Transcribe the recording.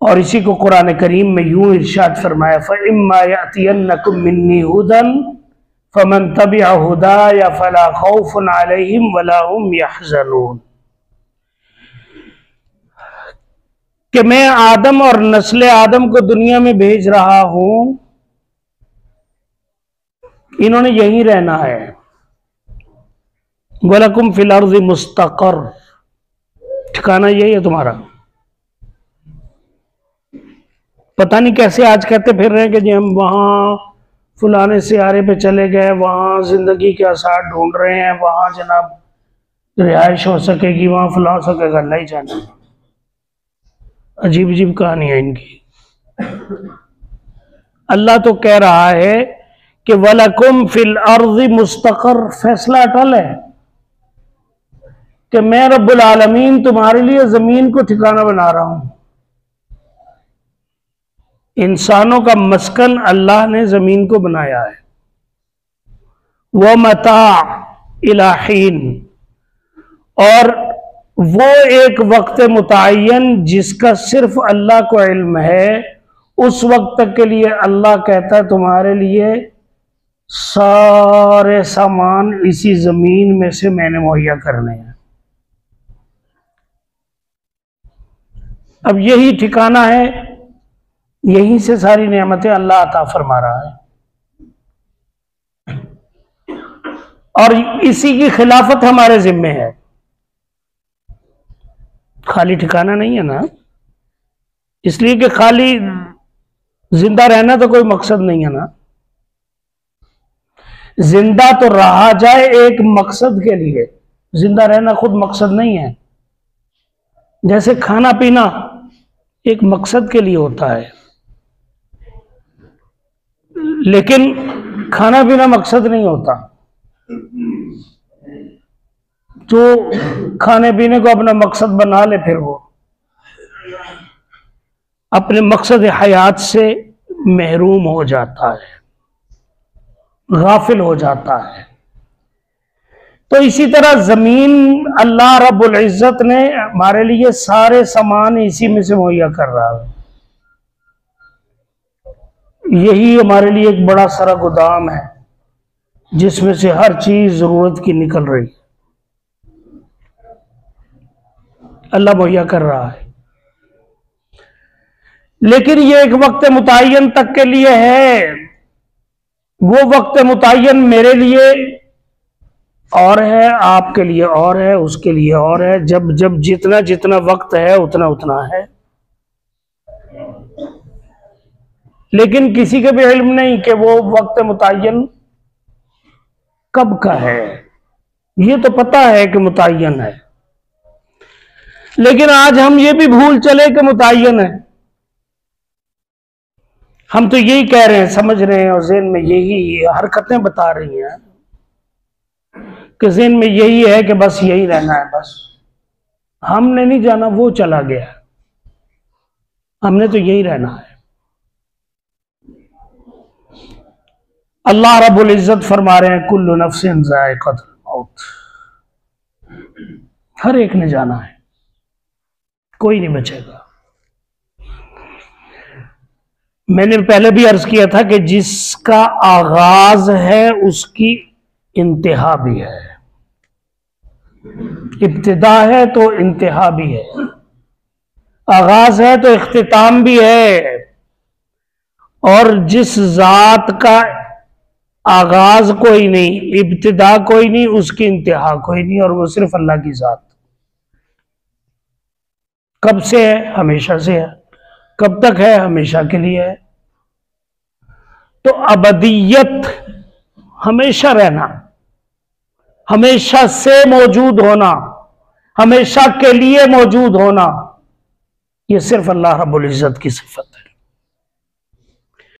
और इसी को कुरान करीम में यूं इरशाद फरमाया, फ़इम्मा यअतियन्नकुम मिन्नी हुदन फमन तबिअ हुदाया फला खौफुन अलैहिम वला हुम यहज़नून, कि मैं आदम और नस्ल आदम को दुनिया में भेज रहा हूं, इन्होंने यहीं रहना है। वलकुम फिल अर्ज़ि मुस्तक़र, ठिकाना यही है तुम्हारा। पता नहीं कैसे आज कहते फिर रहे हैं कि जी हम वहां फुलाने सियारे पे चले गए, वहां जिंदगी के आसार ढूंढ रहे हैं, वहां जनाब रिहाइश हो सकेगी, वहां फुला हो सकेगा, अल्लाह ही जाने। अजीब अजीब कहानी है इनकी। अल्लाह तो कह रहा है कि वलकुम फिल अर्ज़ि मुस्तक़र, फैसला अटल है कि मैं रब्बुल आलमीन तुम्हारे लिए जमीन को ठिकाना बना रहा हूं। इंसानों का मस्कन अल्लाह ने जमीन को बनाया है। वह मता इलाहीन, और वो एक वक्त मुतय्यन जिसका सिर्फ अल्लाह को इल्म है, उस वक्त तक के लिए अल्लाह कहता है तुम्हारे लिए सारे सामान इसी जमीन में से मैंने मुहैया करने हैं। अब यही ठिकाना है, यहीं से सारी नेमतें अल्लाह अता फरमा रहा है, और इसी की खिलाफत हमारे जिम्मे है। खाली ठिकाना नहीं है ना, इसलिए कि खाली जिंदा रहना तो कोई मकसद नहीं है ना। जिंदा तो रहा जाए एक मकसद के लिए, जिंदा रहना खुद मकसद नहीं है। जैसे खाना पीना एक मकसद के लिए होता है, लेकिन खाना पीना मकसद नहीं होता। जो खाने पीने को अपना मकसद बना ले, फिर वो अपने मकसद हयात से महरूम हो जाता है, गाफिल हो जाता है। तो इसी तरह जमीन अल्लाह रब्बुल इज्जत ने हमारे लिए सारे सामान इसी में से मुहैया कर रहा है। यही हमारे लिए एक बड़ा सारा गोदाम है जिसमें से हर चीज जरूरत की निकल रही है, अल्लाह मुहैया कर रहा है। लेकिन ये एक वक्त मुतय्यन तक के लिए है। वो वक्त मुतय्यन मेरे लिए और है, आपके लिए और है, उसके लिए और है। जब जब जितना जितना वक्त है उतना उतना है, लेकिन किसी के भी इल्म नहीं कि वो वक्त मुतय्यन कब का है। ये तो पता है कि मुतय्यन है, लेकिन आज हम ये भी भूल चले कि मुतय्यन है। हम तो यही कह रहे हैं, समझ रहे हैं, और ज़हन में यही हरकतें बता रही हैं कि ज़हन में यही है कि बस यही रहना है। बस हमने नहीं जाना, वो चला गया, हमने तो यही रहना है। अल्लाह रब्बुल इज्जत फरमा रहे हैं, कुल्लु नफ्सिन ज़ाइक़तुल मौत, हर एक ने जाना है, कोई नहीं बचेगा। मैंने पहले भी अर्ज किया था कि जिसका आगाज है उसकी इंतहा भी है, इब्तिदा है तो इंतहा भी है, आगाज है तो इख्तिताम भी है। और जिस जात का आगाज कोई नहीं, इब्तिदा कोई नहीं, उसकी इंतहा कोई नहीं, और वो सिर्फ अल्लाह की जात। कब से है? हमेशा से है। कब तक है? हमेशा के लिए है। तो अबदियत, हमेशा रहना, हमेशा से मौजूद होना, हमेशा के लिए मौजूद होना, यह सिर्फ अल्लाह रब्बुल इज्जत की सिफत है।